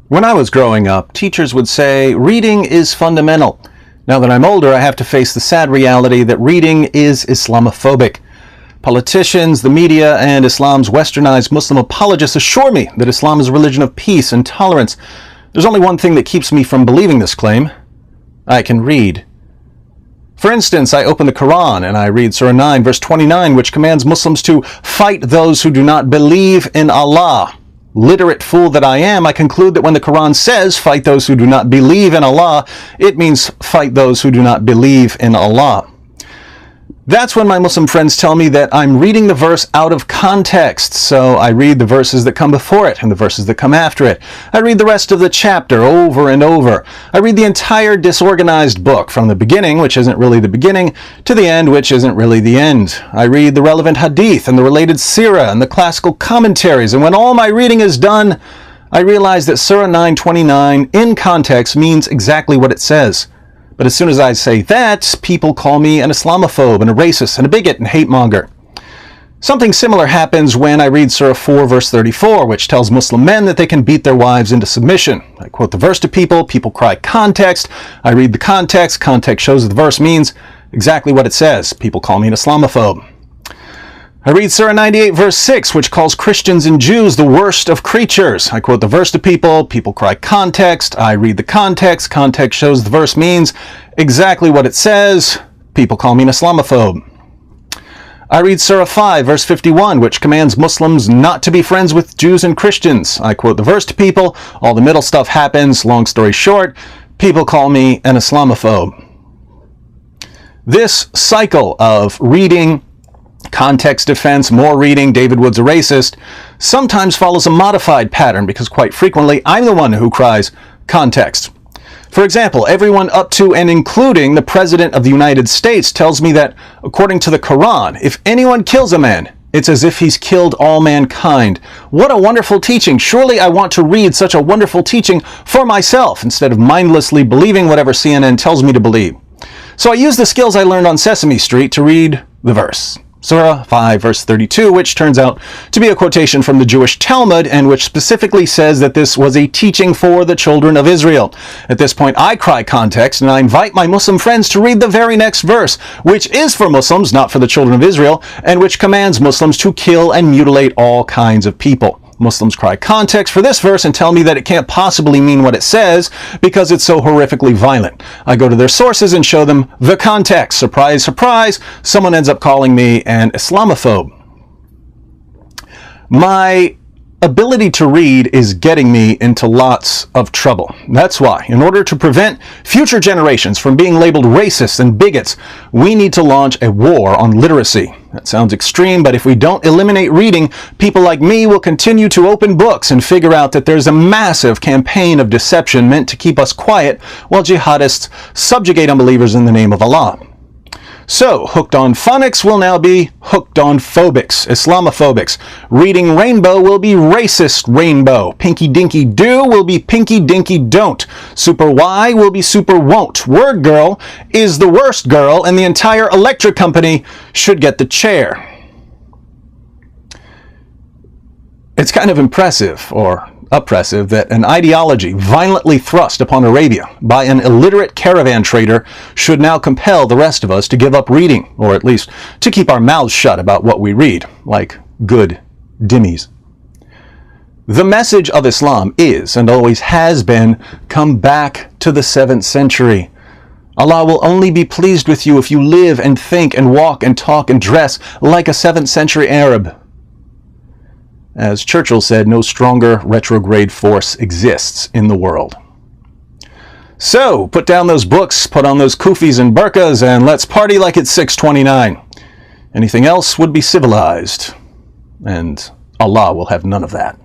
When I was growing up, teachers would say, reading is fundamental. Now that I'm older, I have to face the sad reality that reading is Islamophobic. Politicians, the media, and Islam's westernized Muslim apologists assure me that Islam is a religion of peace and tolerance. There's only one thing that keeps me from believing this claim. I can read. For instance, I open the Quran and I read Surah 9, verse 29, which commands Muslims to fight those who do not believe in Allah. Literate fool that I am, I conclude that when the Quran says, fight those who do not believe in Allah, it means fight those who do not believe in Allah. That's when my Muslim friends tell me that I'm reading the verse out of context, so I read the verses that come before it and the verses that come after it. I read the rest of the chapter over and over. I read the entire disorganized book, from the beginning, which isn't really the beginning, to the end, which isn't really the end. I read the relevant hadith and the related seerah and the classical commentaries, and when all my reading is done, I realize that Surah 9:29 in context means exactly what it says. But as soon as I say that, people call me an Islamophobe and a racist and a bigot and hate monger. Something similar happens when I read Surah 4 verse 34, which tells Muslim men that they can beat their wives into submission. I quote the verse to people cry context. I read the context shows that the verse means exactly what it says. People call me an Islamophobe. I read Surah 98 verse 6, which calls Christians and Jews the worst of creatures. I quote the verse to people cry context. I read the context shows the verse means exactly what it says. People call me an Islamophobe. I read Surah 5 verse 51, which commands Muslims not to be friends with Jews and Christians. I quote the verse to people, all the middle stuff happens, long story short, people call me an Islamophobe. This cycle of reading, context defense, more reading, David Wood's a racist, sometimes follows a modified pattern because quite frequently I'm the one who cries context. For example, everyone up to and including the President of the United States tells me that, according to the Quran, if anyone kills a man, it's as if he's killed all mankind. What a wonderful teaching. Surely I want to read such a wonderful teaching for myself instead of mindlessly believing whatever CNN tells me to believe. So I use the skills I learned on Sesame Street to read the verse. Surah 5 verse 32, which turns out to be a quotation from the Jewish Talmud, and which specifically says that this was a teaching for the children of Israel. At this point, I cry context, and I invite my Muslim friends to read the very next verse, which is for Muslims, not for the children of Israel, and which commands Muslims to kill and mutilate all kinds of people. Muslims cry context for this verse and tell me that it can't possibly mean what it says because it's so horrifically violent. I go to their sources and show them the context. Surprise, surprise, someone ends up calling me an Islamophobe. My ability to read is getting me into lots of trouble. That's why, in order to prevent future generations from being labeled racists and bigots, we need to launch a war on literacy. That sounds extreme, but if we don't eliminate reading, people like me will continue to open books and figure out that there's a massive campaign of deception meant to keep us quiet while jihadists subjugate unbelievers in the name of Allah. So, hooked on phonics will now be hooked on phobics, Islamophobics. Reading rainbow will be racist rainbow. Pinky dinky do will be pinky dinky don't. Super Y will be super won't. Word girl is the worst girl, and the entire electric company should get the chair. It's kind of impressive, or oppressive, that an ideology violently thrust upon Arabia by an illiterate caravan trader should now compel the rest of us to give up reading, or at least to keep our mouths shut about what we read, like good dhimmis. The message of Islam is, and always has been, come back to the 7th century. Allah will only be pleased with you if you live and think and walk and talk and dress like a 7th century Arab. As Churchill said, no stronger retrograde force exists in the world. So, put down those books, put on those kufis and burqas, and let's party like it's 629. Anything else would be civilized, and Allah will have none of that.